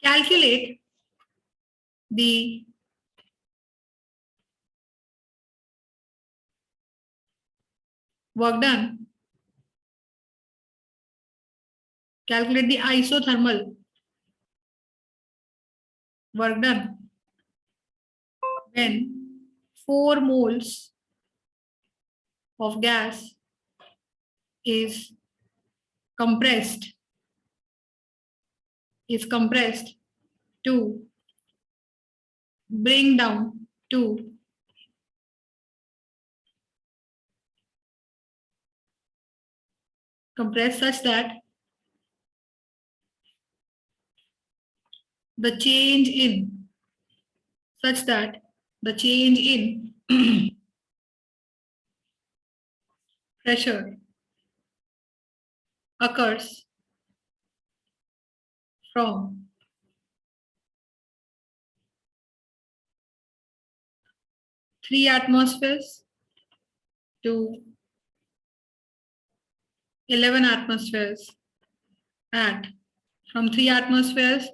calculate the work done, calculate the isothermal work done when 4 moles of gas is compressed to bring down to compress such that the change in pressure occurs from 3 atmospheres to 11 atmospheres from 3 atmospheres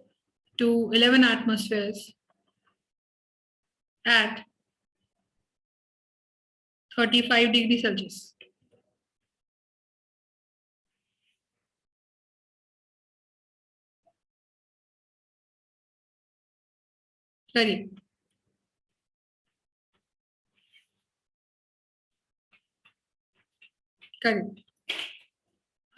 to 11 atmospheres at 35 degrees Celsius. करिए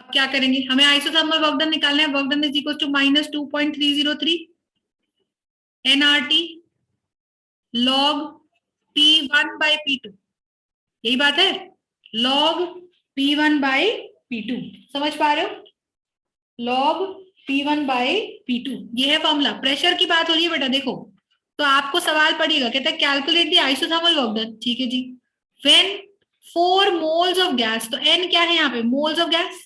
अब क्या करेंगे, हमें isothermal work done निकालना है. Work done is equal to -2.303 nRT log P1 by P2. यही बात है, log P1 by P2. समझ पा रहे हो? log P1 by P2 ये है फॉर्मूला. प्रेशर की बात हो रही है बेटा. देखो तो आपको सवाल पड़ेगा, कहता है calculate the isothermal work done. ठीक है जी. व्हेन 4 मोल्स ऑफ गैस, तो n क्या है यहाँ पे? Moles of gas.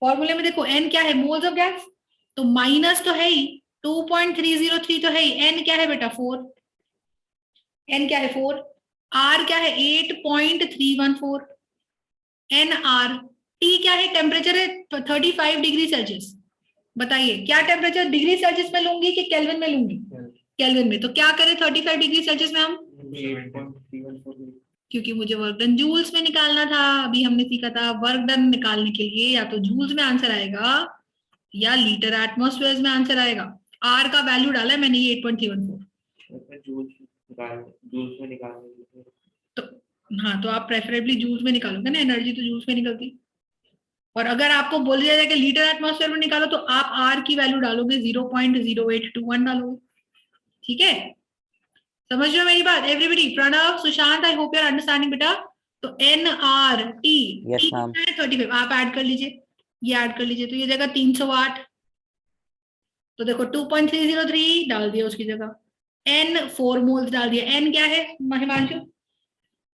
फॉर्मूले में देखो n क्या है? Moles of gas. तो माइनस तो है ही, 2.303 तो है ही. n क्या है बेटा? 4. n क्या है? 4. r क्या है? 8.314. nr. t क्या है? टेम्परेचर है 35 डिग्री सेल्सियस. बताइए क्या टेम्परेचर डिग्री सेल्सियस में लूंगी कि केल्विन में लूंगी? केल्विन में. तो क्या करें 35 डिग्री सेल्सियस में हम? क्योंकि मुझे वर्क डन जूल्स में निकालना था. अभी हमने सीखा था वर्क डन निकालने के लिए या तो जूल्स में आंसर आएगा या लीटर एटमॉस्फेयर में आंसर आएगा. आर का वैल्यू डाला है मैंने, ये 8.314. जूल्स में निकालने. तो हाँ, तो आप प्रेफरेबली जूल्स में निकालोगे ना, एनर्जी तो जूल्स में निकलती. और अगर आपको बोल दिया जाए कि लीटर एटमॉस्फेयर में निकालो तो आप आर की वैल्यू डालोगे 0.0821 डालोगे. ठीक है, समझ रहे हो मेरी बात everybody? Pranav, Sushant, I hope you are understanding बेटा. तो एन आर टी 35 आप ऐड कर लीजिए, ये ऐड कर लीजिए. तो ये जगह 308. तो देखो 2.303 डाल दिया उसकी जगह. एन 4 मोल्स डाल दिया. एन क्या है हिमांशु?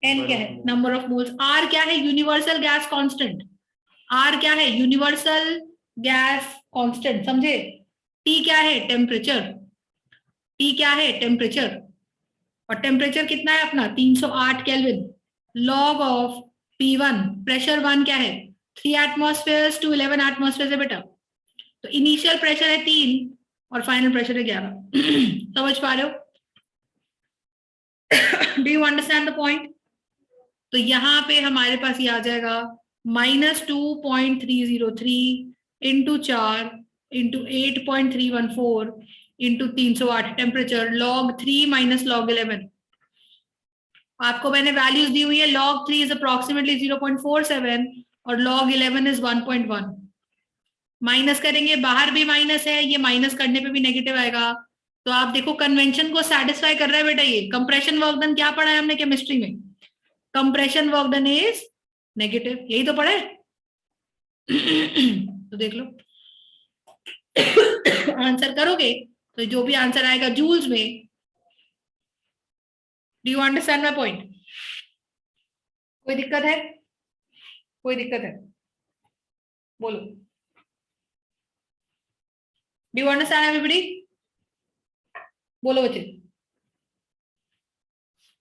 एन क्या है? Number of moles. आर क्या है? Universal gas constant. आर क्या है? Universal gas constant. समझे? टी क्या है? टेम्परेचर. टी क्या है? टेम्परेचर. और टेम्परेचर कितना है अपना? 308 kelvin. Log of P1. Pressure 1 क्या है? 3 एटमॉस्फेयर्स टू 11 एटमॉस्फेयर है बेटा. तो इनिशियल प्रेशर है 3 और फाइनल प्रेशर है 11. समझ पा रहे हो? Do you understand the point? तो यहाँ पे हमारे पास ये आ जाएगा -2.303 into 4 into 8.314 into 308 temperature log 3 minus log 11. आपको मैंने वैल्यूज दी हुई है. log 3 इज अप्रोक्सीमेटली 0.47 और log 11 इज 1.1. माइनस करेंगे, बाहर भी माइनस है, ये माइनस करने पे भी नेगेटिव आएगा. तो आप देखो कन्वेंशन को सेटिस्फाई कर रहा है बेटा. ये कंप्रेशन वर्क डन क्या पढ़ा है हमने केमिस्ट्री में? Compression work done is negative. यही तो पढ़ा है. तो देख लो आंसर करोगे तो जो भी आंसर आएगा जूल्स में. Do you understand my point? कोई दिक्कत है? कोई दिक्कत है? बोलो. Do you understand everybody? बोलो बच्चे.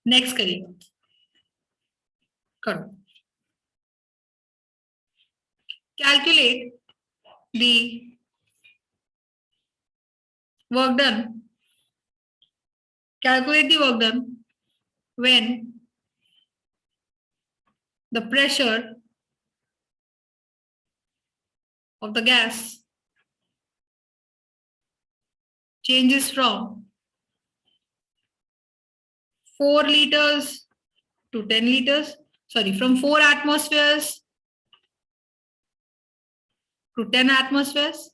नेक्स्ट करिए, करो. Calculate the work done. Calculate the work done when the pressure of the gas changes from 4 liters to 10 liters, sorry, from 4 atmospheres to 10 atmospheres,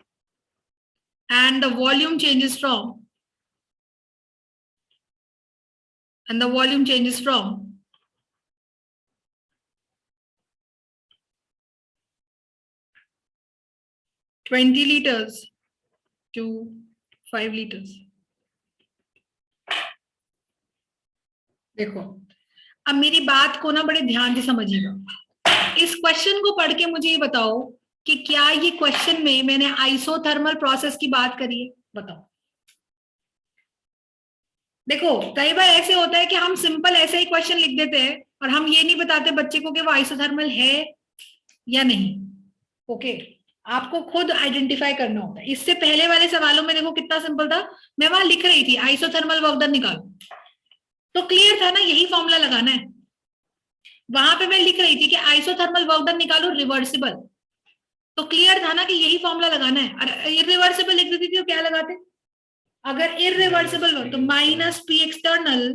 and the volume changes from 20 liters to 5 liters. देखो, अब मेरी बात को ना बड़े ध्यान से समझिएगा। इस क्वेश्चन को पढ़ के मुझे ये बताओ कि क्या ये क्वेश्चन में मैंने आइसोथर्मल प्रोसेस की बात करी है? बताओ। देखो, कई बार ऐसे होता है कि हम सिंपल ऐसे ही क्वेश्चन लिख देते हैं और हम ये नहीं बताते बच्चे को कि वो आइसोथर्मल है या नहीं। ओके, आपको खुद आइडेंटिफाई करना होता है। इससे पहले वाले सवालों में देखो कितना सिंपल था, मैं वहां लिख रही थी आइसोथर्मल वर्क डन निकालो, तो क्लियर था ना, यही फॉर्मूला लगाना है। वहां पे मैं लिख रही थी कि आइसोथर्मल वर्क डन निकालो रिवर्सिबल, तो क्लियर था ना कि यही फॉर्मूला लगाना है। और इरिवर्सिबल लिख देती थी तो क्या लगाते? अगर इरिवर्सिबल हो तो minus P external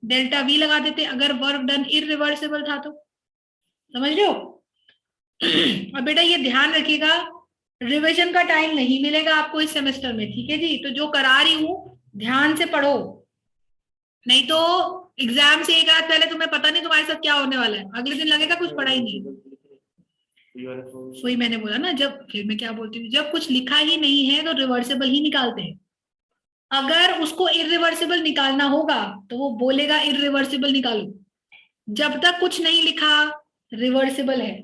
delta we लगा देते, अगर वर्क डन इरिवर्सिबल था तो। समझ रहे हो? और बेटा ये ध्यान रखिएगा, रिवीजन का टाइम नहीं मिलेगा आपको इस सेमेस्टर में, ठीक है जी? तो जो करा रही हूं ध्यान से पढ़ो, नहीं तो एग्जाम से एक रात पहले तुम्हें पता नहीं तुम्हारे साथ क्या होने वाला है, अगले दिन लगेगा कुछ पढ़ा ही नहीं। वही मैंने बोला ना, जब फिर मैं क्या बोलती हूँ, जब कुछ लिखा ही नहीं है तो रिवर्सिबल ही निकालते हैं। अगर उसको इरिवर्सिबल निकालना होगा तो वो बोलेगा इरिवर्सिबल निकालो, जब तक कुछ नहीं लिखा रिवर्सिबल है,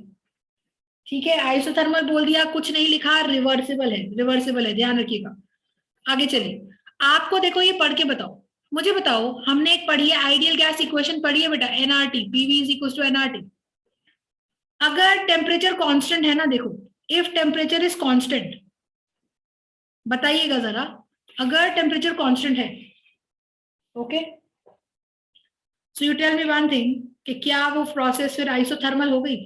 ठीक है? आइसोथर्मल बोल दिया, कुछ नहीं लिखा, रिवर्सिबल है, रिवर्सिबल है, ध्यान रखिएगा। आगे चलिए, आपको देखो ये पढ़ के बताओ, मुझे बताओ, हमने एक पढ़ी है आइडियल गैस इक्वेशन पढ़ी है बेटा, NRT, PV is equal to NRT. अगर टेम्परेचर कांस्टेंट है ना, देखो, इफ टेम्परेचर इज कांस्टेंट, बताइएगा जरा, अगर टेम्परेचर कांस्टेंट है, okay, so you tell me one thing, कि क्या वो प्रोसेस फिर आइसोथर्मल हो गई?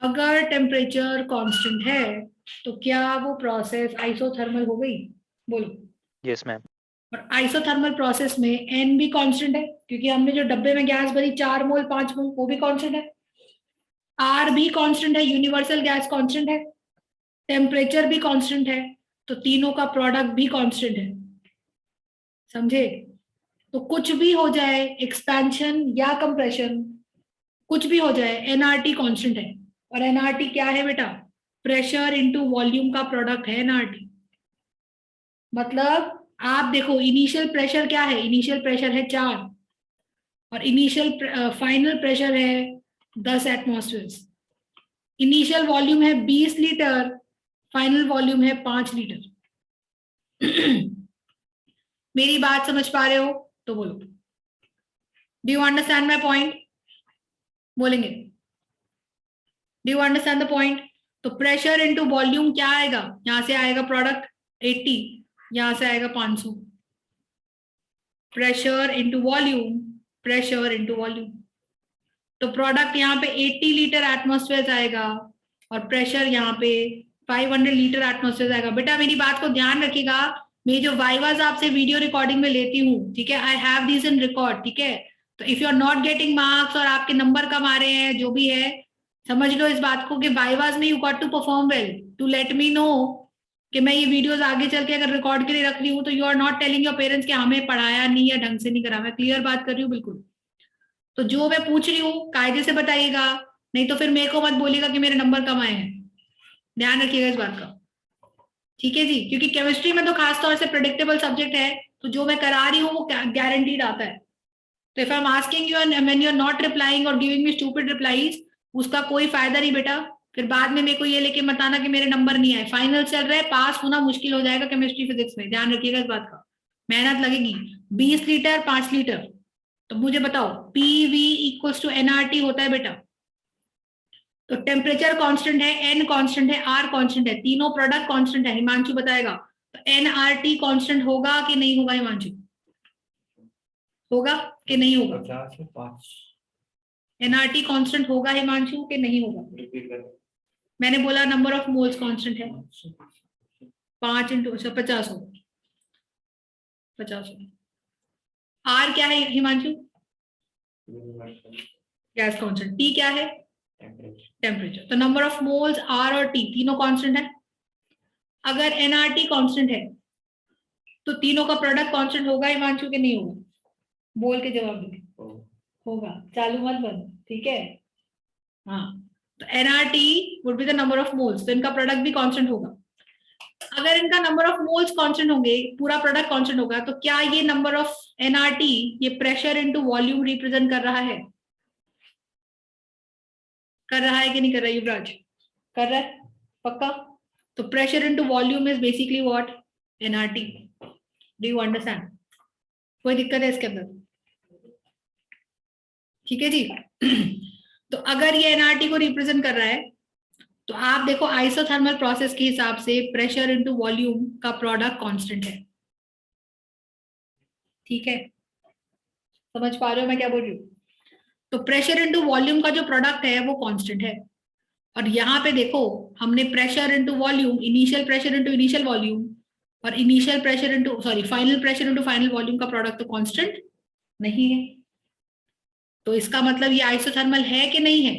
अगर टेम्परेचर कांस्टेंट है तो क्या वो प्रोसेस आइसोथर्मल हो गई? बोलो। Yes ma'am. और आइसोथर्मल प्रोसेस में एन भी कांस्टेंट है, क्योंकि हमने जो डब्बे में गैस भरी 4 मोल 5 मोल, वो भी कांस्टेंट है। आर भी कांस्टेंट है, यूनिवर्सल गैस कांस्टेंट है, टेम्परेचर भी कांस्टेंट है, तो तीनों का प्रोडक्ट भी कांस्टेंट है। समझे? तो कुछ भी हो जाए, एक्सपेंशन या कंप्रेशन, कुछ भी हो जाए, एनआरटी कांस्टेंट है। और एनआरटी क्या है बेटा? प्रेशर इनटू वॉल्यूम का प्रोडक्ट है एनआरटी। मतलब आप देखो, इनिशियल प्रेशर क्या है? इनिशियल प्रेशर है 4 और इनिशियल फाइनल प्रेशर है 10 एटमॉस्फेयर। इनिशियल वॉल्यूम है 20 लीटर, फाइनल वॉल्यूम है 5 लीटर। मेरी बात समझ पा रहे हो तो बोलो, do you understand my point? बोलेंगे, do you understand the point? तो प्रेशर इनटू वॉल्यूम क्या आएगा? यहां से आएगा प्रोडक्ट 80, यहां से आएगा 500। Pressure into volume, pressure into volume, तो प्रोडक्ट यहाँ पे 80 लीटर एटमॉस्फेयर आएगा और प्रेशर यहाँ पे 500 लीटर एटमॉस्फेयर आएगा। बेटा मेरी बात को ध्यान रखिएगा, मैं जो वाइवाज आपसे वीडियो रिकॉर्डिंग में लेती हूँ, ठीक है, I have this in record, ठीक है? तो if you are not getting marks और आपके नंबर कम आ रहे हैं, जो भी है, समझ लो इस बात को कि वाइवाज में you got to perform well to let me know कि मैं ये वीडियोस आगे चल के अगर रिकॉर्ड के लिए रख रही हूँ तो you are not telling your parents कि हमें पढ़ाया नहीं या ढंग से नहीं करा। मैं क्लियर बात कर रही हूँ बिल्कुल। तो जो मैं पूछ रही हूँ कायदे से बताइएगा, नहीं तो फिर मेरे को मत बोलिएगा कि मेरे नंबर कम आए हैं। ध्यान रखिएगा इस बात का, ठीक है जी? क्योंकि केमिस्ट्री में तो खासतौर से प्रेडिक्टेबल सब्जेक्ट है, तो जो मैं करा रही हूँ वो गारंटीड आता है। तो if I am asking you and when you are not replying और गिविंग मी स्टूपिड रिप्लाईज, उसका कोई फायदा नहीं बेटा। फिर बाद में मेरे को ये लेके मत आना कि मेरे नंबर नहीं आए। फाइनल चल रहा है, पास होना मुश्किल हो जाएगा केमिस्ट्री फिजिक्स में, ध्यान रखिएगा इस बात का। मेहनत लगेगी। 20 लीटर 5 लीटर, तो मुझे बताओ पीवी इक्वल्स टू एनआरटी होता है बेटा। तो टेम्परेचर कांस्टेंट है, एन कांस्टेंट है, आर कांस्टेंट है, तीनों प्रोडक्ट कांस्टेंट है। हिमांशु बताएगा तो एनआरटी कांस्टेंट होगा कि नहीं होगा हिमांशु? होगा कि नहीं होगा? 50 से 5 एनआरटी कांस्टेंट होगा हिमांशु कि नहीं होगा? रिपीट कर। मैंने बोला नंबर ऑफ मोल्स कांस्टेंट है 5 इंटू 50 होगा, 50 होगा। आर क्या है हिमांशु? Gas constant. टी क्या है? टेम्परेचर। तो नंबर ऑफ मोल्स आर और टी तीनों कांस्टेंट है। अगर एनआरटी कांस्टेंट है तो तीनों का प्रोडक्ट कांस्टेंट होगा हिमांशु के नहीं होगा? बोल के जवाब दे। होगा, चालू मत बंद, ठीक है? हाँ, तो NRT would be the number of moles, तो इनका प्रोडक्ट भी कांस्टेंट होगा। अगर इनका नंबर ऑफ मोल्स कांस्टेंट होंगे, पूरा प्रोडक्ट कांस्टेंट होगा, तो क्या ये नंबर ऑफ एनआरटी ये प्रेशर इनटू वॉल्यूम रिप्रेजेंट कर रहा है? कर रहा है कि नहीं कर रहा है युवराज? कर रहा है पक्का? तो pressure into volume is basically what? NRT. Do you understand? कोई दिक्कत है इसके अंदर? ठीक है जी। तो अगर ये एनआरटी को रिप्रेजेंट कर रहा है तो आप देखो आइसोथर्मल प्रोसेस के हिसाब से प्रेशर इनटू वॉल्यूम का प्रोडक्ट कांस्टेंट है। ठीक है, समझ पा रहे हो मैं क्या बोल रही हूँ? तो प्रेशर इनटू वॉल्यूम का जो प्रोडक्ट है वो कांस्टेंट है। और यहाँ पे देखो हमने pressure into volume, initial pressure into initial volume और initial pressure into final pressure into final volume का प्रोडक्ट तो कांस्टेंट नहीं है। तो इसका मतलब ये आइसोथर्मल है कि नहीं है?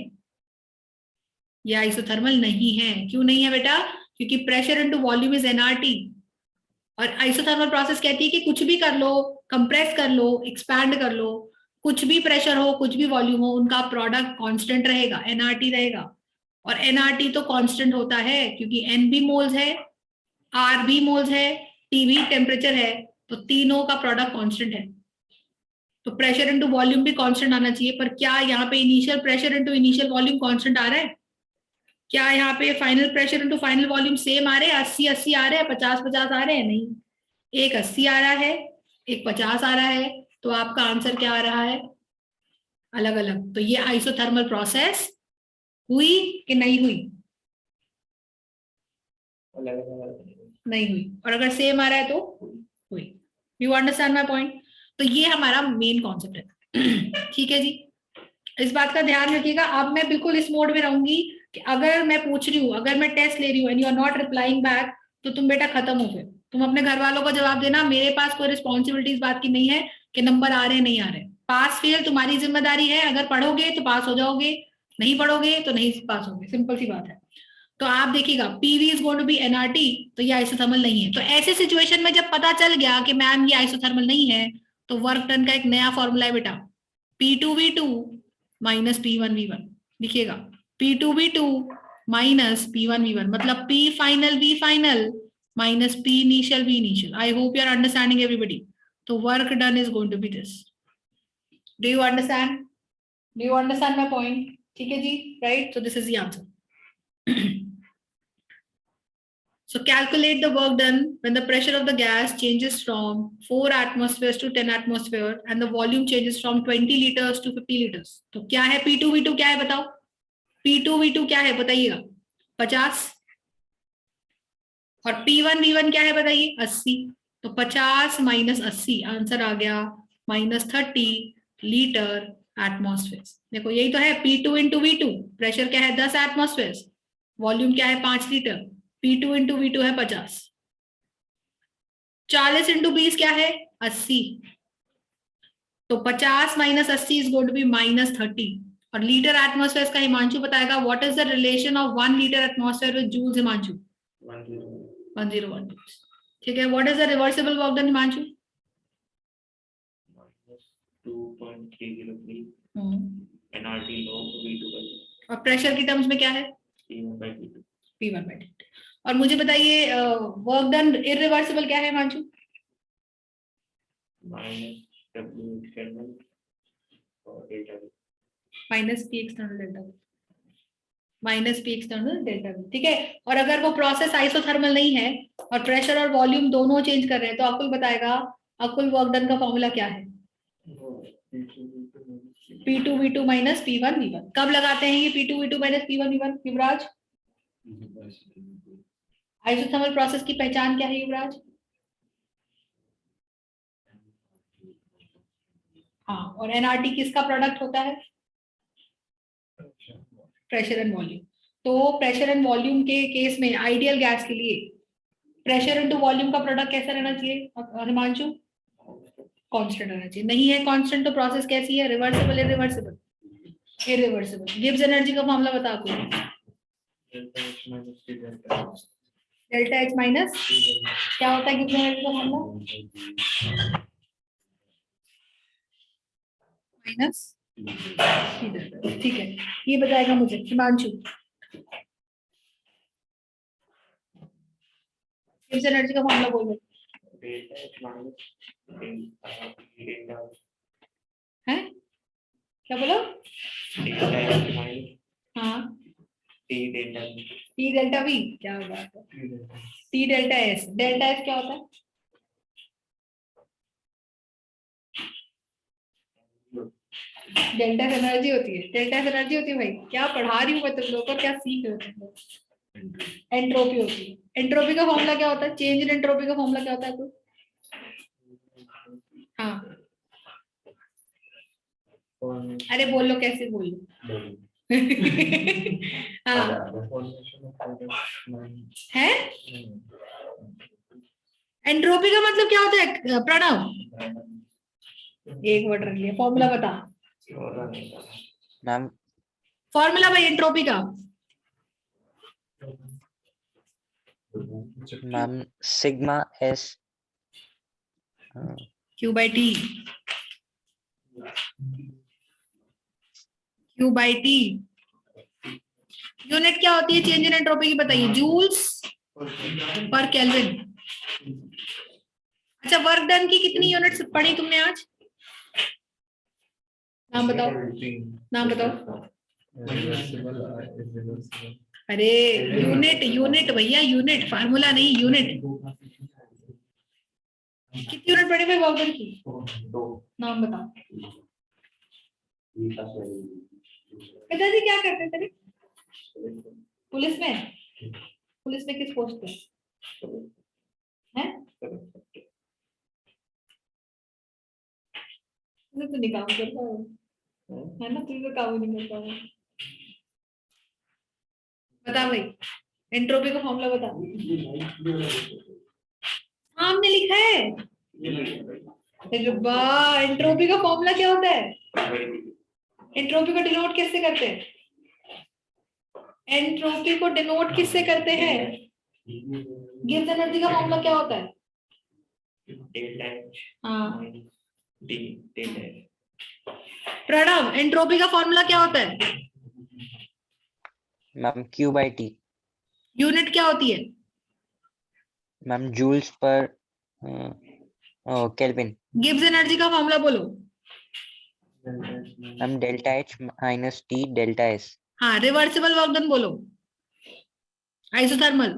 ये आइसोथर्मल नहीं है। क्यों नहीं है बेटा? क्योंकि pressure into volume is NRT और आइसोथर्मल प्रोसेस कहती है कि कुछ भी कर लो, कंप्रेस कर लो, एक्सपैंड कर लो, कुछ भी प्रेशर हो, कुछ भी वॉल्यूम हो, उनका प्रोडक्ट कांस्टेंट रहेगा, एनआरटी रहेगा। और एनआरटी तो कांस्टेंट होता है क्योंकि एन भी मोल्स है, आर भी मोल्स है, टी भी टेम्परेचर है, तो तीनों का प्रोडक्ट कांस्टेंट है। तो प्रेशर इनटू वॉल्यूम भी कांस्टेंट आना चाहिए। पर क्या यहाँ पे initial pressure into initial volume constant आ रहा है? क्या यहाँ पे final pressure into final volume same आ रहे हैं? 80-80 आ रहे हैं? 50-50 आ रहे हैं? नहीं, एक 80 आ रहा है, एक 50 आ रहा है। तो आपका आंसर क्या आ रहा है? अलग अलग। तो ये आइसोथर्मल प्रोसेस हुई कि नहीं हुई? नहीं हुई। और अगर सेम आ रहा है तो हुई। You understand my point? तो ये हमारा मेन कॉन्सेप्ट है। ठीक है जी, इस बात का ध्यान रखिएगा। अब मैं बिल्कुल इस मोड में रहूंगी कि अगर मैं पूछ रही हूँ, अगर मैं टेस्ट ले रही हूँ and you are not replying back, तो तुम बेटा खत्म हो, फिर तुम अपने घर वालों को जवाब देना। मेरे पास कोई रिस्पॉन्सिबिलिटी इस बात की नहीं है कि नंबर आ रहे हैं नहीं आ रहे। पास फेल तुम्हारी जिम्मेदारी है। अगर पढ़ोगे तो पास हो जाओगे, नहीं पढ़ोगे तो नहीं पास होगे, सिंपल सी बात है। तो आप देखिएगा PV is going to be NRT, तो ये आइसोथर्मल नहीं है। तो ऐसे सिचुएशन में जब पता चल गया कि मैम ये आइसोथर्मल नहीं है, तो वर्क डन का एक नया फॉर्मूला है बेटा, P2V2 माइनस P1V1। लिखिएगा P2V2 माइनस P1V1, मतलब P final V final minus P initial V initial. I hope you are understanding everybody. तो work done is going to be this. Do you understand? Do you understand my point? ठीक है जी, right? So this is the answer. So calculate the work done when the pressure of the gas changes from 4 atmospheres to 10 atmosphere and the volume changes from 20 liters to 50 liters. तो क्या है P2V2? क्या है बताओ? P2V2 क्या है बताइएगा? 50। और P1V1 क्या है बताइए? 80। तो 50 माइनस 80 आंसर आ गया माइनस 30 लीटर एटमोस्फेयर। देखो यही तो है P2 इंटू V2। प्रेशर क्या है? 10 एटमोस्फेयर, वॉल्यूम क्या है? 5 लीटर। P2 इंटू V2 है 50। 40 इंटू 20 क्या है? 80। तो 50 minus 80 is going to be minus 30। और लीटर एटमोस्फेयर का हिमांशु बताएगा what is the relation of 1 litre atmosphere with joules Himanshu? 101 joules। ठीक है, what is the reversible work done Himanshu? 2.303 NRT log V2 और प्रेशर की टर्म्स में क्या है? P1/T। और मुझे बताइए वर्क डन इरिवर्सिबल क्या है हिमांशु? माइनस W एक्सटर्नल और delta V। Minus P external delta V, minus P external delta V। ठीक है, और अगर वो प्रोसेस आइसोथर्मल नहीं है और प्रेशर और वॉल्यूम दोनों चेंज कर रहे हैं, तो अकुल बताएगा अकुल वर्क डन का फॉर्मूला क्या है? P2V2 minus P1V1। कब लगाते हैं ये P2V2 माइनस P1V1 युवराज? आइसोथर्मल प्रोसेस की पहचान क्या है युवराज? हाँ, और एनआरटी किसका प्रोडक्ट होता है? Pressure and volume. तो प्रेशर एंड वॉल्यूम के केस में आइडियल गैस के लिए प्रेशर इनटू वॉल्यूम का प्रोडक्ट कैसा रहना चाहिए हिमांशु? कांस्टेंट रहना चाहिए। नहीं है कांस्टेंट तो प्रोसेस कैसी है? Reversible, irreversible? Irreversible. Gibbs energy का फॉर्मूला बता आपको। डेल्टा एच माइनस क्या होता है गिब्स एनर्जी का फॉर्मूला? माइनस, ठीक है, ये बताएगा मुझे हिमांशु। गिब्स एनर्जी का फॉर्मूला बोलो। है क्या बोलो? हाँ, टी डेल्टा वी, क्या बात है, T delta S. Delta S क्या होता है? डेल्टा एनर्जी होती है। डेल्टा एनर्जी होती है भाई, क्या पढ़ा रही हूँ मैं तुम लोग को, क्या सीख रहे हो तुम लोग? एंट्रोपी होती है। एंट्रोपी का फॉर्मूला क्या होता है? चेंज इन एंट्रोपी का फॉर्मूला क्या होता है? तो हाँ, अरे बोलो, कैसे बोलो? हाँ है। एंट्रोपी का मतलब क्या होता है प्रणव? एक मिनट रखिए, फॉर्मूला बता। मैम फॉर्मूला भाई एंट्रोपी का। Ma'am sigma S Q by T, Q by T. Unit क्या होती है चेंज इन एंट्रोपी की बताइए? जूल्स पर केल्विन। अच्छा, वर्क डन की कितनी यूनिट्स पढ़ी तुमने आज? नाम बताओ, नाम बताओ। अरे यूनिट, यूनिट भैया, यूनिट, फार्मूला नहीं, यूनिट। कितनी यूनिट पढ़ी भाई वर्क डन की? नाम बताओ। पिताजी क्या करते थे? पुलिस में? पुलिस में किस पोस्ट पे है? तो नहीं काम करता है ना, तुझे तो काम नहीं करता है। बता भाई, एंट्रोपी का फॉर्मूला बता। हमने लिखा है। एंट्रोपी का फॉर्मूला क्या होता है? एंट्रोपी को डिनोट किससे करते हैं? एंट्रोपी को डिनोट किससे करते हैं? गिब्स एनर्जी का फॉर्मूला क्या होता है? हाँ प्रणव, एंट्रोपी का फॉर्मूला क्या होता है? Ma'am Q by T. Unit क्या होती है? मैम जूल्स पर केल्विन। गिब्स एनर्जी का फॉर्मूला बोलो। Ma'am delta H minus T delta S. हाँ, रिवर्सिबल वर्क डन बोलो। Isothermal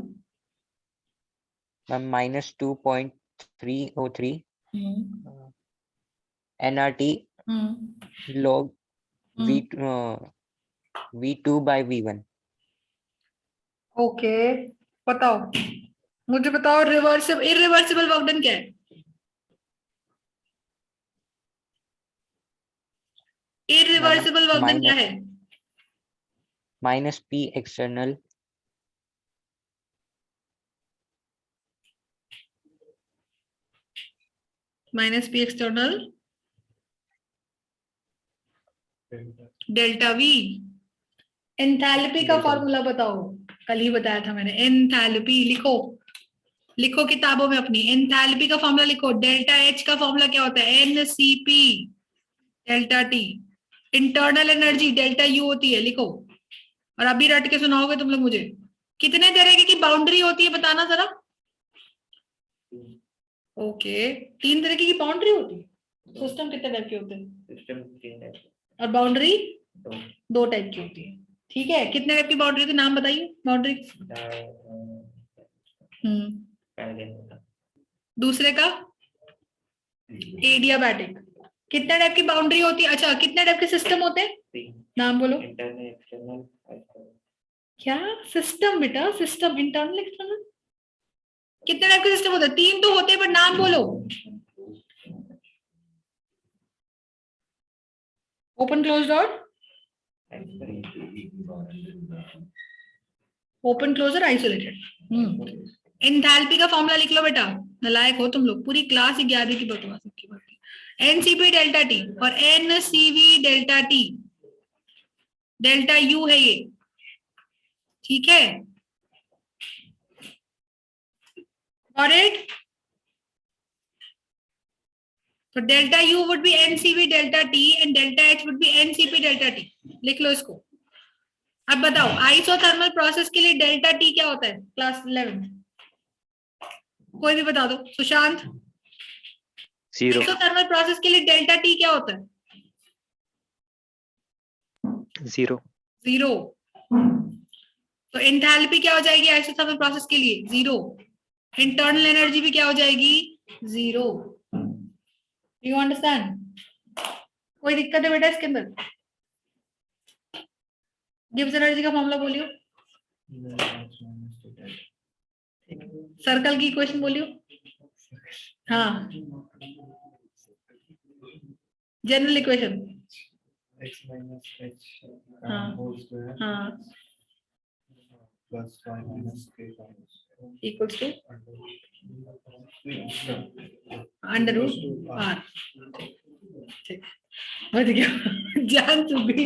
ma'am -2.303 NRT log V2 by V1। Okay, बताओ मुझे, बताओ रिवर्सिबल इरिवर्सिबल वर्क डन क्या है? इरिवर्सिबल वर्क डन क्या है? Minus P external minus P external delta we. Enthalpy का फॉर्मूला बताओ, कल ही बताया था मैंने। एंथैल्पी लिखो, लिखो किताबों में अपनी। एंथैल्पी का फॉर्मूला लिखो। डेल्टा एच का फॉर्मूला क्या होता है? NCP delta T. Internal energy delta U होती है, लिखो। और अभी रट के सुनाओगे तुम लोग मुझे। कितने तरह की बाउंड्री होती है बताना जरा। ओके, 3 तरह की बाउंड्री होती है। सिस्टम कितने टाइप के होते हैं? और बाउंड्री 2 टाइप की होती है। ठीक है, कितने टाइप की बाउंड्री होती है? नाम बताइए बाउंड्री। दूसरे का एडियाबैटिक। कितने टाइप की बाउंड्री होती है? अच्छा, कितने टाइप के सिस्टम होते हैं? नाम बोलो। क्या सिस्टम बेटा? System internal external? कितने टाइप के सिस्टम होते हैं? 3 तो होते हैं, पर नाम बोलो। ओपन क्लोज्ड और ओपन क्लोज और आइसोलेटेड। एंथैल्पी का फॉर्मूला लिख लो बेटा, नालायक हो तुम लोग, पूरी क्लास 11वीं की बकवास की बात है। एनसीपी डेल्टा टी और NCV delta T, delta U है ये, ठीक है? Got it? तो delta U would be NCV delta T and delta H would be NCP delta T. लिख लो इसको। अब बताओ आइसोथर्मल प्रोसेस के लिए डेल्टा टी क्या होता है? क्लास 11 कोई भी बता दो। सुशांत, 0 आइसोथर्मल प्रोसेस के लिए डेल्टा टी क्या होता है? 0 0। तो एंथैल्पी क्या हो जाएगी आइसोथर्मल प्रोसेस के लिए? 0। इंटरनल एनर्जी भी क्या हो जाएगी? 0। You understand? कोई दिक्कत है बेटा इसके अंदर? गिब्स एनर्जी का फॉर्मूला बोलियो, सर्कल की इक्वेशन बोलियो। हाँ, general equation. x minus h हाँ, whole square हाँ, plus y minus k equals to under root R. ठीक, बच गया। जान चुकी।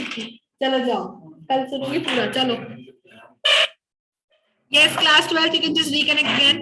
चलो जाओ, कल सुनूंगी पूरा। चलो, yes class 12, you can just reconnect again.